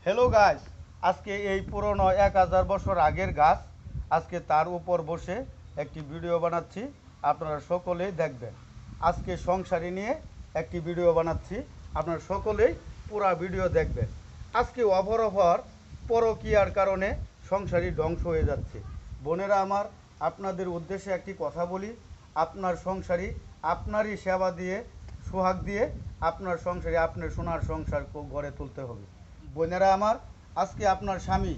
Hello guys, আজকে এই পুরনো 1000 বছর আগের গাছ, আজকে তার উপর বসে একটি ভিডিও বানাচ্ছি। আপনারা সকলেই দেখবেন। আজকে সংসারী নিয়ে একটি ভিডিও বানাচ্ছি, আপনারা সকলেই পুরা ভিডিও দেখবেন। আজকে অপরপর পরকীয়ার কারণে সংসারী ধ্বংস হয়ে যাচ্ছে। বোনেরা আমার, আপনাদের উদ্দেশ্যে একটি কথা বলি। আপনার সংসারী আপনারই সেবা দিয়ে, সোহাগ দিয়ে আপনার সংসারী আপনার সোনার সংসার গড়ে তুলতে হবে। বোনেরা আমার, আজকে আপনার স্বামী,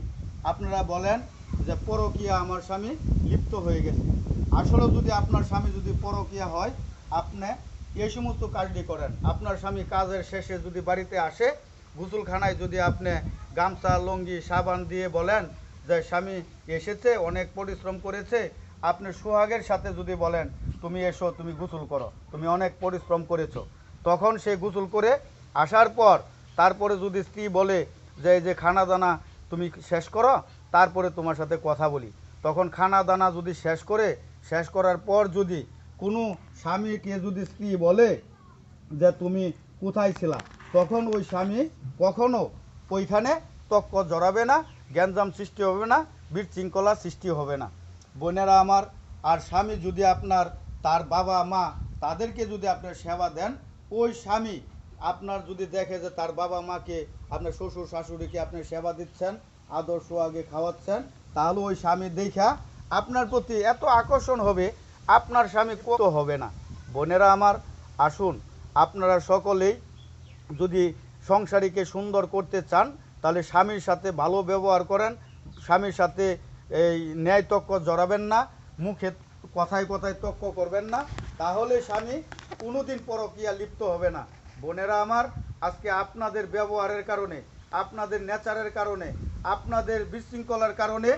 আপনারা বলেন যে পরকীয়া আমার স্বামী লিপ্ত হয়ে গেছে। আসলে যদি আপনার স্বামী যদি পরকীয়া হয়, আপনি এই সমস্ত কাজটি করেন। আপনার স্বামী কাজের শেষে যদি বাড়িতে আসে, গোসলখানায় যদি আপনি গামছা লুঙ্গি সাবান দিয়ে বলেন যে স্বামী এসেছে, অনেক পরিশ্রম করেছে, আপনি সোহাগের সাথে যদি বলেন তুমি এসো, তুমি গোসল করো, তুমি অনেক পরিশ্রম করেছো, তখন সে গোসল করে আসার পর তারপরে যদি স্ত্রী বলে যে এই যে খানা দানা তুমি শেষ করো, তারপরে তোমার সাথে কথা বলি, তখন খানা দানা যদি শেষ করার পর যদি কোনো স্বামীকে যদি স্ত্রী বলে যে তুমি কোথায় ছিলা, তখন ওই স্বামী কখনো ওইখানে তক্ক জড়াবে না, গ্যাঞ্জাম সৃষ্টি হবে না, বিশৃঙ্খলা সৃষ্টি হবে না। বোনেরা আমার, আর স্বামী যদি আপনার তার বাবা মা তাদেরকে যদি আপনার সেবা দেন, ওই স্বামী আপনার যদি দেখে যে তার বাবা মাকে, আপনার শ্বশুর শাশুড়িকে আপনি সেবা দিচ্ছেন, আদর সোহাগে খাওয়াচ্ছেন, তাহলে ওই স্বামী দেখা আপনার প্রতি এত আকর্ষণ হবে, আপনার স্বামী কত হবে না। বোনেরা আমার, আসুন আপনারা সকলেই যদি সংসারীকে সুন্দর করতে চান, তাহলে স্বামীর সাথে ভালো ব্যবহার করেন, স্বামীর সাথে এই ন্যায় তক্ক জড়াবেন না, মুখে কথায় কথায় তক্ক করবেন না, তাহলে স্বামী কোনোদিন পরকীয়া লিপ্ত হবে না। বোনেরা আমার, আজকে আপনাদের ব্যবহারের কারণে, আপনাদের নেচারের কারণে, আপনাদের বিশৃঙ্খলার কারণে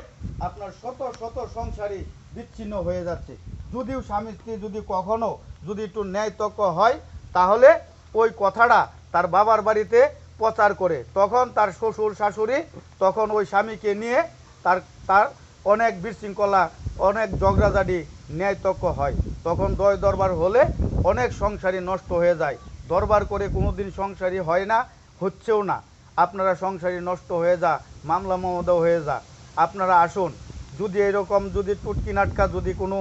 আপনার শত শত সংসারী বিচ্ছিন্ন হয়ে যাচ্ছে। যদিও স্বামী স্ত্রী যদি কখনো যদি একটু ন্যায় তক্ক হয়, তাহলে ওই কথাটা তার বাবার বাড়িতে প্রচার করে, তখন তার শ্বশুর শাশুড়ি তখন ওই স্বামীকে নিয়ে তার তার অনেক বিশৃঙ্খলা, অনেক ঝগড়াঝাটি, ন্যায় তক্ক হয়, তখন দয় দরবার হলে অনেক সংসারী নষ্ট হয়ে যায়। দরবার করে কোনো দিন সংসারী হয় না, হচ্ছেও না। আপনারা সংসারী নষ্ট হয়ে যা, মামলা মমদা হয়ে যা। আপনারা আসুন, যদি এরকম যদি টুটকি নাটকা যদি কোনো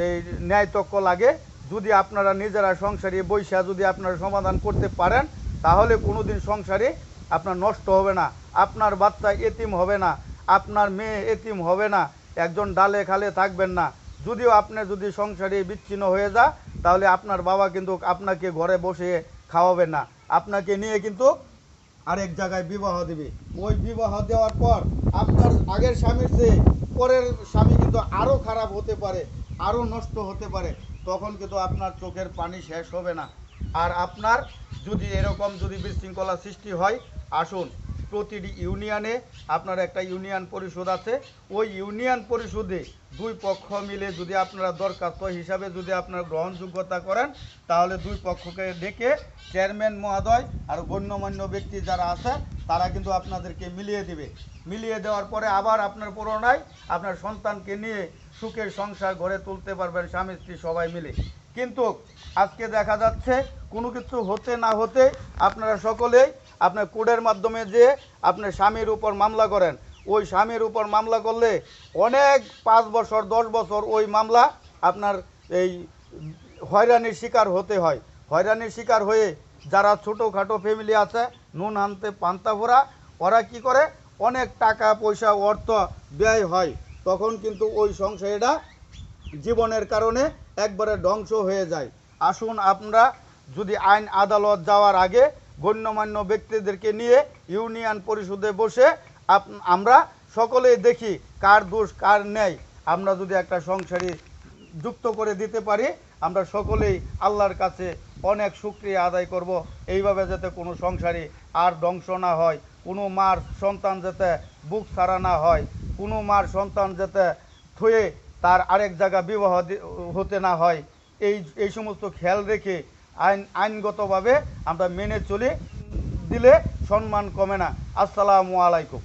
এই ন্যায় তক্ক লাগে, যদি আপনারা নিজেরা সংসারী বৈশা যদি আপনারা সমাধান করতে পারেন, তাহলে কোনো দিন সংসারী আপনার নষ্ট হবে না, আপনার বাচ্চা এতিম হবে না, আপনার মেয়ে এতিম হবে না, একজন ডালে খালে থাকবেন না। যদিও আপনি যদি সংসারে বিচ্ছিন্ন হয়ে যা, তাহলে আপনার বাবা কিন্তু আপনাকে ঘরে বসে খাওয়াবে না, আপনাকে নিয়ে কিন্তু আরেক জায়গায় বিবাহ দেবে। ওই বিবাহ দেওয়ার পর আপনার আগের স্বামীর চেয়ে পরের স্বামী কিন্তু আরও খারাপ হতে পারে, আরও নষ্ট হতে পারে, তখন কিন্তু আপনার চোখের পানি শেষ হবে না। আর আপনার যদি এরকম যদি বিশৃঙ্খলা সৃষ্টি হয়, আসুন প্রতিটি ইউনিয়নে আপনার একটা ইউনিয়ন পরিষদ আছে, ওই ইউনিয়ন পরিষদে দুই পক্ষ মিলে যদি আপনারা দরখাস্ত হিসাবে যদি আপনার গ্রহণযোগ্যতা করেন, তাহলে দুই পক্ষকে ডেকে চেয়ারম্যান মহোদয় আর গণ্যমান্য ব্যক্তি যারা আছে তারা কিন্তু আপনাদেরকে মিলিয়ে দিবে। মিলিয়ে দেওয়ার পরে আবার আপনার পুনরায় আপনার সন্তানকে নিয়ে সুখের সংসার গড়ে তুলতে পারবেন স্বামী স্ত্রী সবাই মিলে। কিন্তু আজকে দেখা যাচ্ছে কোনো কিছু হতে না হতে আপনারা সকলেই আপনার কোর্টের মাধ্যমে যে আপনার স্বামীর উপর মামলা করেন, ওই স্বামীর উপর মামলা করলে অনেক 5 বছর 10 বছর ওই মামলা আপনার এই হয়রানির শিকার হতে হয়। হয়রানির শিকার হয়ে যারা ছোটোখাটো ফ্যামিলি আছে, নুন আনতে পান্তা ভরা, ওরা কি করে অনেক টাকা পয়সা অর্থ ব্যয় হয়, তখন কিন্তু ওই সংসারটা জীবনের কারণে একবারে ধ্বংস হয়ে যায়। আসুন আমরা যদি আইন আদালত যাওয়ার আগে গণ্যমান্য ব্যক্তিদেরকে নিয়ে ইউনিয়ন পরিষদে বসে আমরা সকলেই দেখি কার দোষ কার নেই, আমরা যদি একটা সংসারী যুক্ত করে দিতে পারি, আমরা সকলেই আল্লাহর কাছে অনেক শুকরিয়া আদায় করব। এইভাবে যাতে কোনো সংসারী আর ধ্বংস না হয়, কোনো মার সন্তান যাতে বুক ছাড়া না হয়, কোনো মার সন্তান যাতে থুয়ে তার আরেক জায়গা বিবাহ হতে না হয়, এই সমস্ত খেয়াল রেখে আইনগতভাবে আমরা মেনে চলে দিলে সম্মান কমে না। আসসালামু আলাইকুম।